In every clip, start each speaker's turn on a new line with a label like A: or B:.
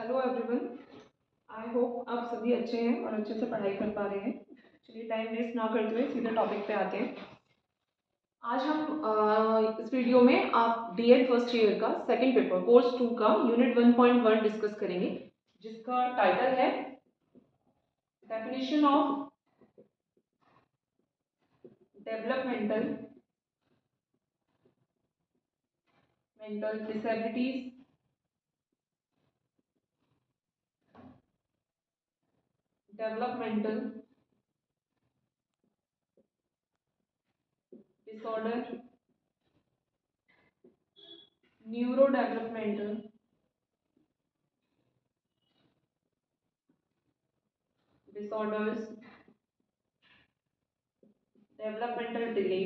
A: Hello everyone. I hope आप सभी अच्छे हैं और अच्छे से पढ़ाई कर पा रहे हैं। चलिए टाइम वेस्ट ना करते हुए सीधे टॉपिक पे आते हैं। आज हम इस वीडियो में आप डीएड फर्स्ट ईयर का सेकंड पेपर कोर्स 2 का यूनिट 1.1 डिस्कस करेंगे, जिसका टाइटल है definition of developmental mental disabilities developmental disorder neuro developmental disorders, developmental delay,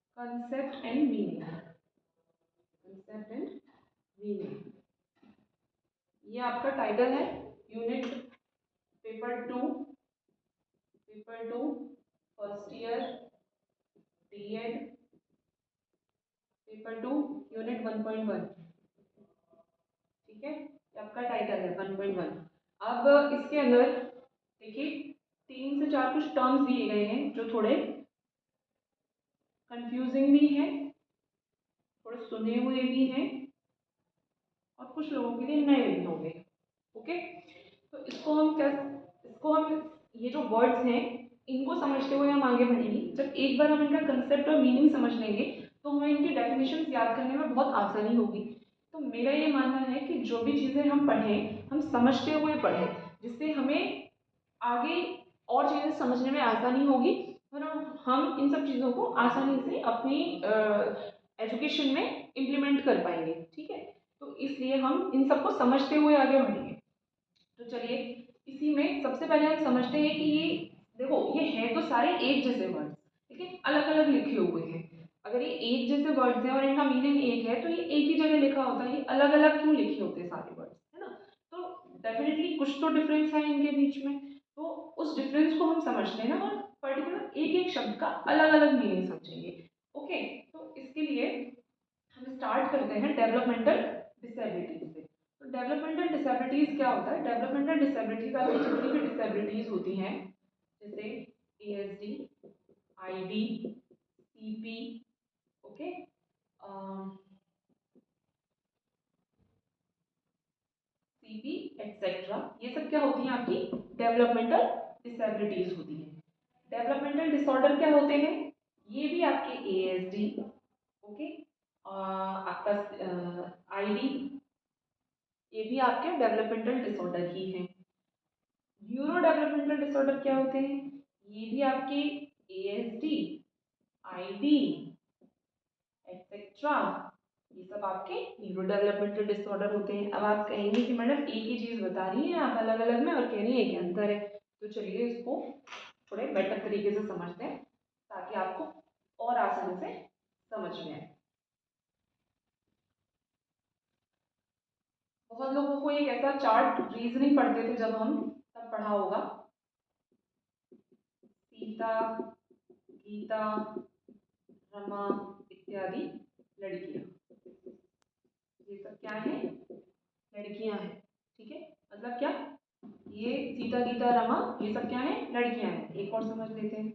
A: concept and meaning, ये आपका टाइटल है unit paper two first year DEd paper 2 unit 1.1। ठीक है, ये आपका टाइटल है 1.1। अब इसके अंदर देखिए 3 से 4 कुछ टर्म्स दिए गए हैं जो थोड़े कंफ्यूजिंग भी हैं, थोड़े सुने हुए भी हैं और कुछ लोगों के लिए नए भी होंगे। ओके, तो इसको हम ये जो वर्ड्स हैं इनको समझते हुए हम आगे बढ़ेंगे। जब एक बार हम इनका कंसेप्ट और मीनिंग समझ लेंगे तो हमें इनकी डेफिनेशंस याद करने में बहुत आसानी होगी। तो मेरा ये मानना है कि जो भी चीज़ें हम पढ़ें हम समझते हुए पढ़ें, जिससे हमें आगे और चीज़ें समझने में आसानी होगी और हम इन सब चीज़ों को आसानी से अपनी एजुकेशन में इम्प्लीमेंट कर पाएंगे। ठीक है, तो इसलिए हम इन सबको समझते हुए आगे बढ़ेंगे। तो चलिए इसी में सबसे पहले हम समझते हैं कि ये देखो ये है तो सारे एक जैसे वर्ड्स, लेकिन अलग अलग लिखे हुए हैं। अगर ये एक जैसे वर्ड्स हैं और इनका मीनिंग एक है तो ये एक ही जगह लिखा होता है, ये अलग अलग क्यों लिखे होते हैं सारे वर्ड्स, है ना। तो डेफिनेटली कुछ तो डिफरेंस है इनके बीच में, तो उस डिफरेंस को हम समझते हैं और पर्टिकुलर एक एक शब्द का अलग अलग मीनिंग समझेंगे। ओके, तो इसके लिए हम स्टार्ट करते हैं डेवलपमेंटल डिसेबिलिटीज से। तो डेवलपमेंटल डिसेबिलिटीज क्या होता है? डेवलपमेंटल डिसेबिलिटीज आपकी जितनी भी डिसेबिलिटीज होती हैं जैसे ASD, ID, CP, okay, CP etcetera, ये सब क्या होती हैं? आपकी डेवलपमेंटल डिसेबिलिटीज होती हैं। डेवलपमेंटल डिसऑर्डर क्या होते हैं? ये भी आपके एएसडी, ओके, आपका आईडी, ये भी आपके डेवलपमेंटल डिसऑर्डर ही हैं। न्यूरो डेवलपमेंटल डिसऑर्डर क्या होते हैं? ये भी आपके एएसडी, आईडी एक्सेट्रा, ये सब आपके न्यूरो डेवलपमेंटल डिसऑर्डर होते हैं। अब आप कहेंगे कि मैडम एक ही चीज़ बता रही हैं आप अलग अलग में और कह रही है कि अंतर है। तो चलिए इसको थोड़े बेटर तरीके से समझते हैं ताकि आपको और आसानी से समझ में आए। बहुत लोगों को एक ऐसा चार्ट रीजनिंग पढ़ते थे जब हम तब पढ़ा होगा, सीता, गीता, रमा इत्यादि लड़कियां, ये सब क्या है? लड़कियां हैं। ठीक है, मतलब क्या? ये सीता, गीता, रमा ये सब क्या है? लड़कियां हैं। एक और समझ लेते हैं,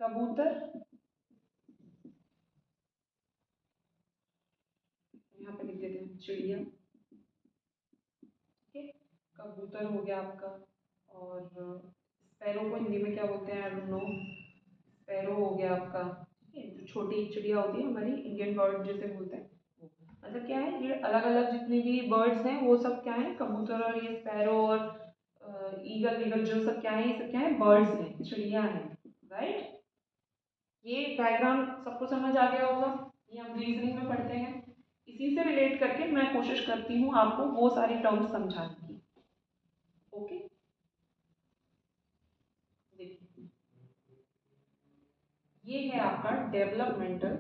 A: कबूतर, यहाँ पे लिख देते हैं चिड़िया। ठीक है, कबूतर हो गया आपका। और स्पैरो को हिंदी में क्या बोलते हैं? I don't know. स्पैरो हो गया आपका। ठीक है, जो छोटी चिड़िया होती है हमारी इंडियन बर्ड जिसे बोलते हैं वो। मतलब क्या है, ये अलग अलग जितने भी बर्ड्स हैं वो सब क्या है? कबूतर और ये स्पैरो और ईगल वीगल जो सब क्या है, ये सब क्या है? बर्ड्स हैं, चिड़िया हैं। राइट, ये डायग्राम सबको समझ आ गया होगा, ये हम रीजनिंग में पढ़ते हैं। इसी से रिलेट करके मैं कोशिश करती हूँ आपको वो सारी टर्म्स समझाने की। ओके, देखिए ये है आपका डेवलपमेंटल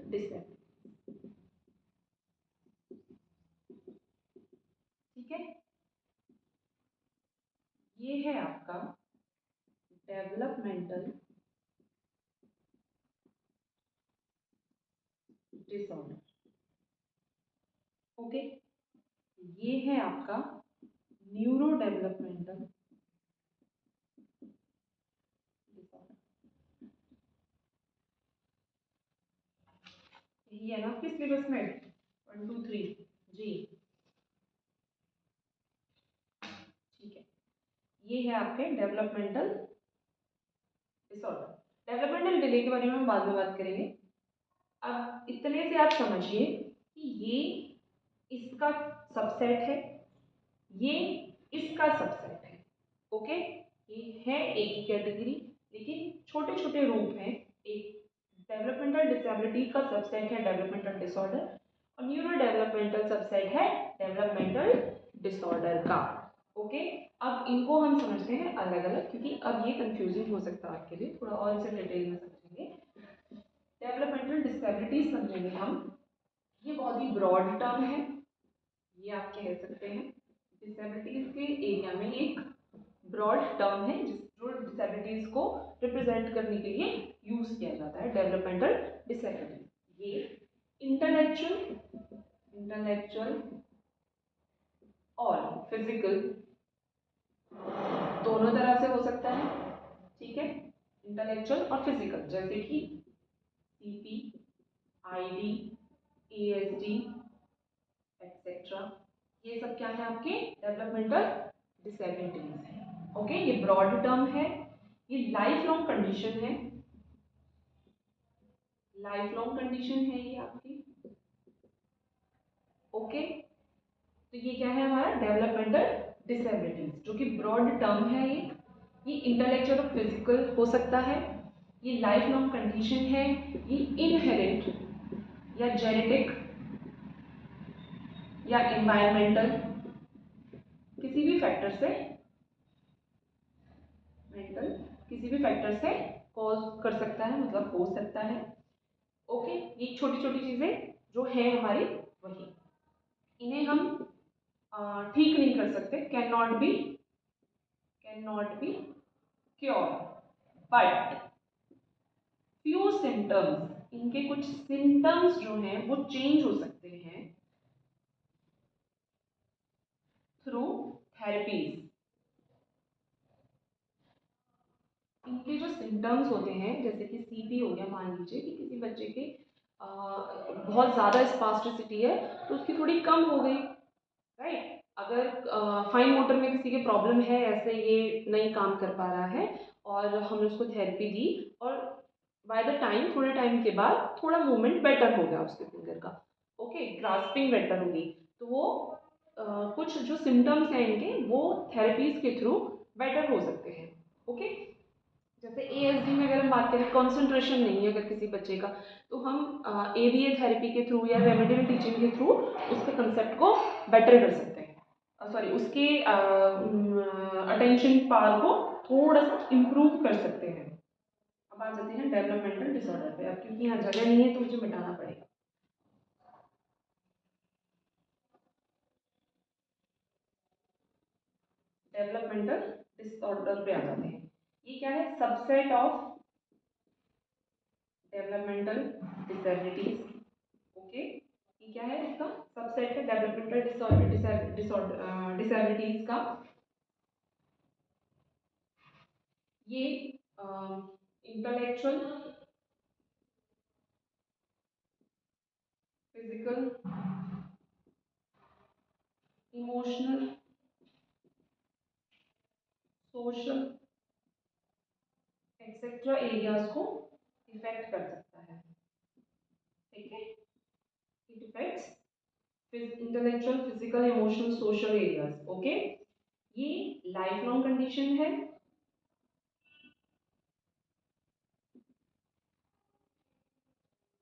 A: डिसेबिलिटी। ठीक है, ये है आपका डेवलपमेंटल डिसऑर्डर। ओके, ये है आपका न्यूरो डेवलपमेंटल डिसऑर्डर। यही है ना आपके सिलेबस में 1 2 3 जी, ठीक है। ये है आपके डेवलपमेंटल डिसऑर्डर। डेवलपमेंटल डिले के बारे में हम बाद में बात करेंगे। अब इतने से आप समझिए कि ये इसका सबसेट है, ये इसका सबसेट है। ओके, ये है एक ही कैटेगरी, लेकिन छोटे छोटे रूप हैं। एक डेवलपमेंटल डिसेबिलिटी का सबसेट है डेवलपमेंटल डिसऑर्डर, और न्यूरो डेवलपमेंटल सबसेट है डेवलपमेंटल डिसऑर्डर का। ओके, अब इनको हम समझते हैं अलग अलग, क्योंकि अब ये कंफ्यूजिंग हो सकता है आपके लिए, थोड़ा और इसे डिटेल में समझेंगे। डेवलपमेंटल डिसेबिलिटीज समझेंगे हम। ये बहुत ही ब्रॉड टर्म है, ये आप कह सकते हैं डिसेबिलिटीज के एरिया में एक ब्रॉड टर्म है जो डिसेबिलिटीज को रिप्रेजेंट करने के लिए यूज किया जाता है। डेवलपमेंटल डिसेबिलिटी ये इंटेलेक्चुअल और फिजिकल दोनों तरह से हो सकता है। ठीक है, इंटेलेक्चुअल और फिजिकल, जैसे कि सीपी, आईडी, एएसडी एक्सेट्रा, ये सब क्या है आपके डेवलपमेंटल डिसेबिलिटीज है। ओके, ये ब्रॉड टर्म है, ये लाइफ लॉन्ग कंडीशन है, लाइफ लॉन्ग कंडीशन है ये आपकी। ओके, तो ये क्या है हमारा डेवलपमेंटल डिसेबिलिटीज, जो कि ब्रॉड टर्म है। ये इंटेलेक्चुअल और फिजिकल हो सकता है, ये लाइफ लॉन्ग कंडीशन है, ये इनहेरिट या जेनेटिक या एनवायरमेंटल किसी भी फैक्टर से मेंटल किसी भी फैक्टर से कॉज कर सकता है, मतलब हो सकता है। ओके, ये छोटी छोटी चीजें जो है हमारी वही, इन्हें हम ठीक नहीं कर सकते, can not be cure, but few symptoms, इनके कुछ सिम्टम्स जो हैं वो चेंज हो सकते हैं थ्रू थेरेपीज। इनके जो सिम्टम्स होते हैं, जैसे कि सीपी हो गया, मान लीजिए कि किसी बच्चे के बहुत ज़्यादा स्पास्टिसिटी है तो उसकी थोड़ी कम हो गई, राइट। अगर फाइन मोटर में किसी के प्रॉब्लम है, ऐसे ये नहीं काम कर पा रहा है और हमने उसको थेरेपी दी, और बाय द टाइम थोड़े टाइम के बाद थोड़ा मूवमेंट बेटर हो गया उसके फिंगर का, ओके, ग्रास्पिंग बेटर होगी, तो वो कुछ जो सिम्टम्स हैं इनके वो थेरेपीज के थ्रू बेटर हो सकते हैं। ओके, जैसे एएसडी में अगर हम बात करें, कंसंट्रेशन नहीं है अगर किसी बच्चे का, तो हम एबीए थेरेपी के थ्रू या रेमेडियल टीचिंग के थ्रू उसके कंसेप्ट को बेटर कर सकते हैं, सॉरी उसके अटेंशन पावर को थोड़ा सा इम्प्रूव कर सकते हैं। अब आ जाते हैं डेवलपमेंटल डिसऑर्डर पे। अब क्योंकि यहाँ जगह नहीं है तो मुझे मिटाना पड़ेगा। डेवलपमेंटल डिसऑर्डर पे आ जाते हैं। ये क्या है, subset of developmental disabilities. Okay, ये क्या है, इसका सबसेट है डेवलपमेंटल डिसेबिलिटीज का। ये intellectual, physical, emotional, social etcetera areas को इफेक्ट कर सकता है। ठीक है, it effects intellectual, physical, emotional, social areas. Okay, ये लाइफ लॉन्ग कंडीशन है,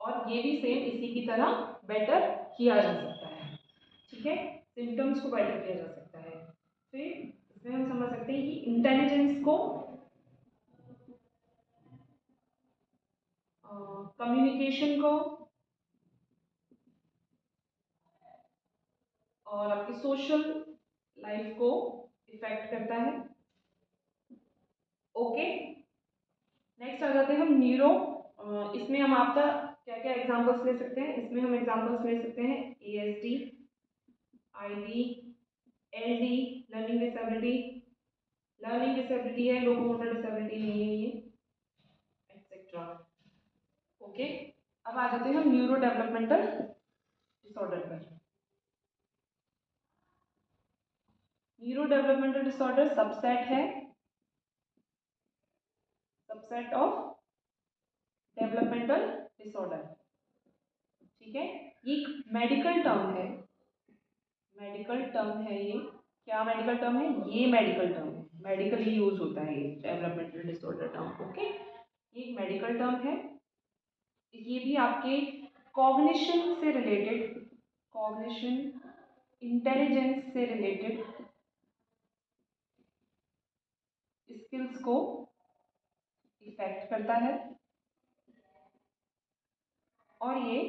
A: और ये भी सेम इसी की तरह बेटर किया जा सकता है। ठीक है, सिम्टम्स को बेटर किया जा सकता है। फिर इसमें हम समझ सकते हैं कि इंटेलिजेंस को, कम्युनिकेशन को, और आपकी सोशल लाइफ को इफेक्ट करता है। ओके, नेक्स्ट आ जाते हैं हम न्यूरो। इसमें हम आपका क्या क्या एग्जांपल्स ले सकते हैं, इसमें हम एग्जांपल्स ले सकते हैं ASD, ID, LD, learning disability, learning disability है, लोकोमोटर डिसेबिलिटी नहीं है ये, एक्सेट्रा। ओके, अब आ जाते हैं हम न्यूरो डेवलपमेंटल डिसऑर्डर पर। न्यूरो डेवलपमेंटल डिसऑर्डर सबसेट है, सबसेट ऑफ डेवलपमेंटल डिसऑर्डर। ठीक है, ये एक मेडिकल टर्म है, मेडिकल टर्म है ये। क्या मेडिकल टर्म है? ये मेडिकल टर्म है, मेडिकली यूज होता है ये डेवलपमेंटल डिसऑर्डर टर्म। ओके, ये एक मेडिकल टर्म है। ये भी आपके कॉग्निशन से रिलेटेड, कॉग्निशन इंटेलिजेंस से रिलेटेड स्किल्स को इफेक्ट करता है, और ये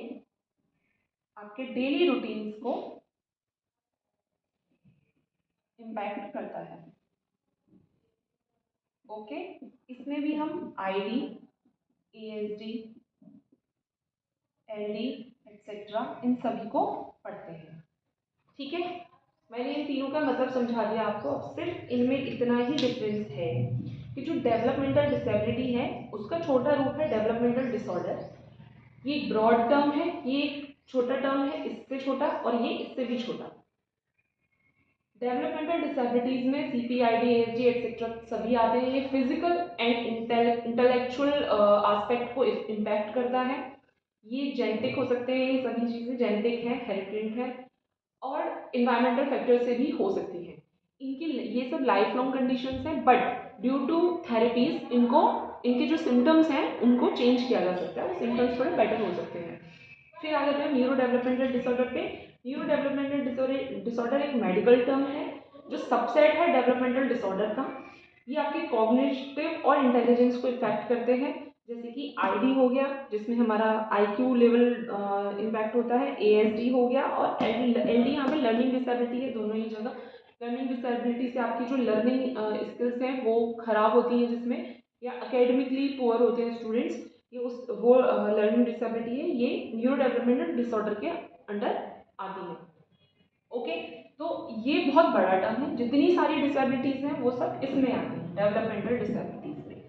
A: आपके डेली रूटीन्स को इम्पैक्ट करता है। ओके, इसमें भी हम आईडी, एएसडी, एलडी एक्सेट्रा इन सभी को पढ़ते हैं। ठीक है, मैंने इन तीनों का मतलब समझा दिया आपको। अब सिर्फ इनमें इतना ही डिफरेंस है कि जो डेवलपमेंटल डिसेबिलिटी है उसका छोटा रूप है डेवलपमेंटल डिसऑर्डर। ये ब्रॉड टर्म है, ये छोटा टर्म है, इससे छोटा, और ये इससे भी छोटा। डेवलपमेंटल डिसेबिलिटीज में CPID, ASD एक्सेट्रा सभी आते हैं। ये फिजिकल एंड इंटेलेक्चुअल एस्पेक्ट को इम्पैक्ट करता है। ये जेनेटिक हो सकते हैं, ये सभी चीज़ें जेनेटिक है, हेरिडिटेरी है, और इन्वायरमेंटल फैक्टर से भी हो सकती है। इनकी ये सब लाइफ लॉन्ग कंडीशंस हैं, बट ड्यू टू थेरेपीज इनको, इनके जो सिम्टम्स हैं उनको चेंज किया जा सकता है, वो सिम्टम्स थोड़े बेटर हो सकते हैं। फिर आ जाते हैं न्यूरो डेवलपमेंटल डिसऑर्डर पे। न्यूरो डेवलपमेंटल डिसऑर्डर एक मेडिकल टर्म है जो सबसेट है डेवलपमेंटल डिसऑर्डर का। ये आपके कॉग्निटिव और इंटेलिजेंस को इफेक्ट करते हैं, जैसे कि आईडी हो गया जिसमें हमारा आईक्यू लेवल इम्पैक्ट होता है, एएसडी हो गया, और एलडी यहाँ पे लर्निंग डिसेबिलिटी है, दोनों ही जगह। लर्निंग डिसेबिलिटी से आपकी जो लर्निंग स्किल्स हैं वो खराब होती हैं, जिसमें या अकेडमिकली पुअर होते हैं स्टूडेंट्स, ये उस वो लर्निंग डिसेबिलिटी है, ये न्यूरो डेवलपमेंटल डिसऑर्डर के अंडर आती है। ओके, तो ये बहुत बड़ा टर्म है, जितनी सारी डिसेबिलिटीज हैं वो सब इसमें आती हैं, डेवलपमेंटल डिसेबिलिटीज में।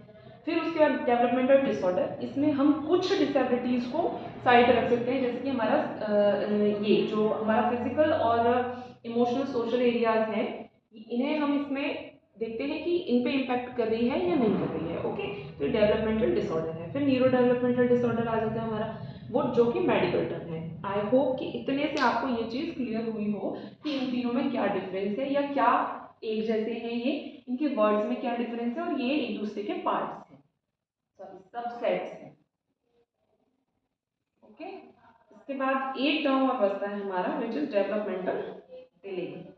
A: फिर उसके बाद डेवलपमेंटल डिसऑर्डर, इसमें हम कुछ डिसेबिलिटीज को साइड रख सकते हैं, जैसे कि हमारा ये जो हमारा फिजिकल और इमोशनल सोशल एरियाज हैं, इन्हें हम इसमें देखते हैं कि इन पे इम्पैक्ट कर रही है या नहीं कर रही है। ओके, तो डेवलपमेंटल डिसऑर्डर है। फिर न्यूरो डेवलपमेंटल डिसऑर्डर आ जाता है हमारा, वो जो कि मेडिकल टर्म है। आई होप कि इतने से आपको ये चीज़ क्लियर हुई हो कि इन तीनों में क्या डिफरेंस है, या क्या एक जैसे हैं ये, इनके वर्ड्स में क्या डिफरेंस है, और ये एक दूसरे के पार्ट्स हैं, सबसेट्स हैं। ओके, इसके बाद एक टर्म और बचता है हमारा, विच इज डेवलपमेंटल डिले।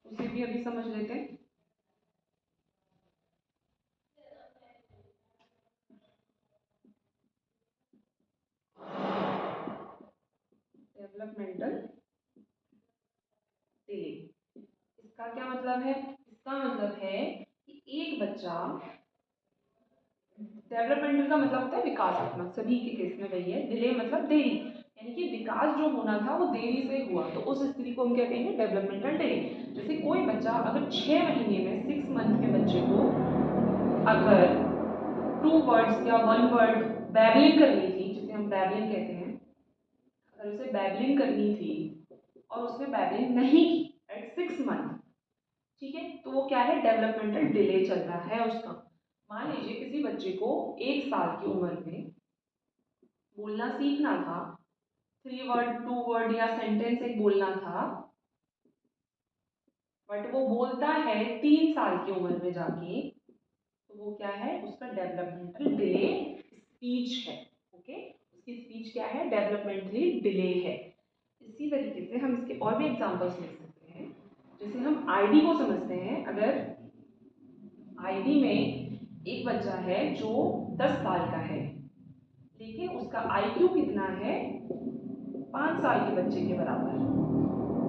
A: उसे भी अभी समझ लेते हैं। डेवलपमेंटल डिले, इसका क्या मतलब है? इसका मतलब है कि एक बच्चा, डेवलपमेंटल का मतलब होता है विकासात्मक, सभी के केस में वही है। डिले मतलब देरी, यानी कि विकास जो होना था वो देरी से हुआ, तो उस स्थिति को हम क्या कहेंगे? Developmental delay. जैसे कोई बच्चा अगर 6 महीने में, 6 मंथ के बच्चे को अगर 2 वर्ड्स या 1 वर्ड बैबलिंग करनी थी, जिसे हम बैबलिंग कहते हैं, अगर उसे बैबलिंग करनी थी और उसने बैबलिंग नहीं की एट 6 मंथ, ठीक है, तो वो क्या है? डेवलपमेंटल डिले चल रहा है उसका। मान लीजिए किसी बच्चे को 1 साल की उम्र में बोलना सीखना था, 3 वर्ड, 2 वर्ड या सेंटेंस एक बोलना था, बट वो बोलता है 3 साल की उम्र में जाके, तो वो क्या है? उसका डेवलपमेंटल डिले स्पीच है। ओके, उसकी स्पीच क्या है? डेवलपमेंटली डिले है। इसी तरीके से हम इसके और भी एग्जांपल्स ले सकते हैं। जैसे हम आईडी को समझते हैं, अगर आईडी में एक बच्चा है जो 10 साल का है, लेकिन उसका आईक्यू कितना है? 5 साल के बच्चे के बराबर,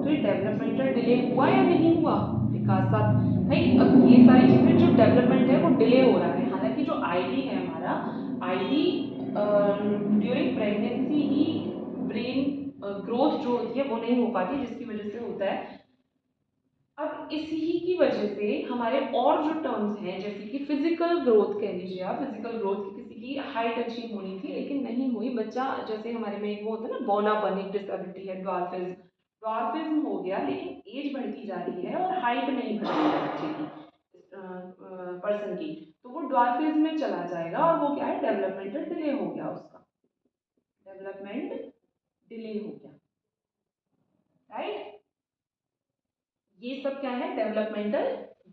A: तो ये डेवलपमेंटल डिले हुआ या नहीं हुआ? विकास साथ भाई। अब ये सारी चीज़ें जो डेवलपमेंट है वो डिले हो रहा है। हालांकि जो आईडी है हमारा, आईडी ड्यूरिंग प्रेगनेंसी ही ब्रेन ग्रोथ जो होती है वो नहीं हो पाती, जिसकी वजह से होता है। अब इसी की वजह से हमारे और जो टर्म्स हैं, जैसे कि फिजिकल ग्रोथ कह लीजिए आप, फिजिकल ग्रोथ की किसी की हाइट अच्छी होनी थी लेकिन नहीं हुई, बच्चा जैसे हमारे में एक वो होता है ना बौनापन, एक डिसेबिलिटी है, ड्वार्फिज्म, ड्वार्फिज्म हो गया लेकिन एज बढ़ती जा रही है और हाइट नहीं बढ़ रही है बच्चे की, पर्सन की, तो वो ड्वार्फिज्म में चला जाएगा और वो क्या है, डेवलपमेंटल डिले हो गया, उसका डेवलपमेंट डिले हो गया, राइट। ये सब क्या है, डेवलपमेंटल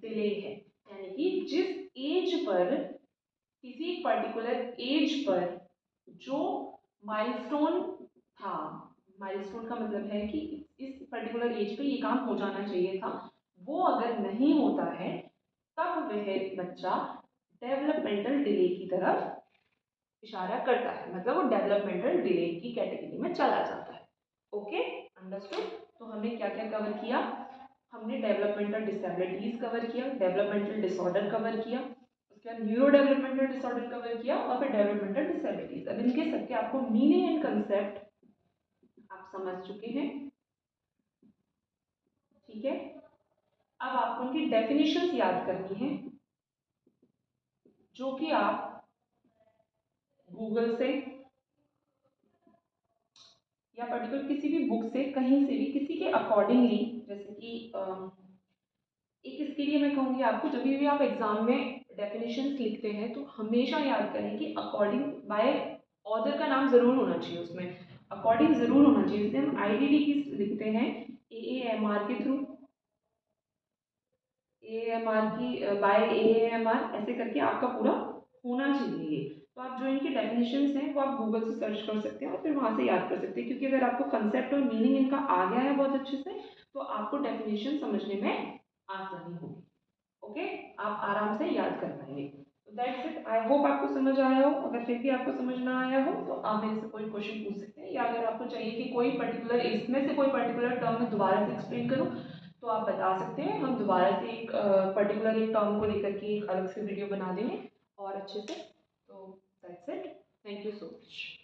A: डिले है। यानी कि जिस एज पर, किसी पर्टिकुलर एज पर जो माइलस्टोन था, माइलस्टोन का मतलब है कि इस पर्टिकुलर एज पे ये काम हो जाना चाहिए था, वो अगर नहीं होता है तब वह बच्चा डेवलपमेंटल डिले की तरफ इशारा करता है, मतलब वो डेवलपमेंटल डिले की कैटेगरी में चला जाता है। Okay, understood. तो हमने क्या क्या कवर किया, हमने डेवलपमेंटल डिसेबिलिटीज कवर किया, डेवलपमेंटल डिसऑर्डर कवर किया, उसके बाद न्यूरो डेवलपमेंटल डिसऑर्डर कवर किया और फिर डेवलपमेंटल डिसेबिलिटीज। अब इनके सबके आपको मीनिंग एंड कंसेप्ट आप समझ चुके हैं, ठीक है। अब आपको उनकी डेफिनेशंस याद करनी है, जो कि आप गूगल से या पर्टिकुलर किसी भी बुक से, कहीं से भी, किसी के अकॉर्डिंगली, जैसे कि एक इसके लिए मैं कहूँगी आपको, जब भी आप एग्जाम में डेफिनेशंस लिखते हैं तो हमेशा याद करें कि अकॉर्डिंग बाय ऑथर का नाम जरूर होना चाहिए, उसमें अकॉर्डिंग जरूर होना चाहिए। जैसे हम आईडीडी की लिखते हैं एएएमआर के थ्रू, एएमआर की बाय एएमआर, ऐसे करके आपका पूरा होना चाहिए। तो आप जो इनकी डेफिनेशंस हैं वो आप गूगल से सर्च कर सकते हैं और फिर वहाँ से याद कर सकते हैं, क्योंकि अगर आपको कंसेप्ट और मीनिंग इनका आ गया है बहुत अच्छे से तो आपको डेफिनेशन समझने में आसानी होगी। ओके, आप आराम से याद कर पाएंगे। तो दैट्स इट, आई होप आपको समझ आया हो। अगर फिर भी आपको समझ ना आया हो तो आप मेरे से कोई क्वेश्चन पूछ सकते हैं, या अगर आपको चाहिए कि कोई पर्टिकुलर इसमें से कोई पर्टिकुलर टर्म में दोबारा से एक्सप्लेन करूँ तो आप बता सकते हैं, हम दोबारा से एक पर्टिकुलर एक टर्म को लेकर के एक अलग से वीडियो बना देंगे और अच्छे से। तो that's it, thank you so much.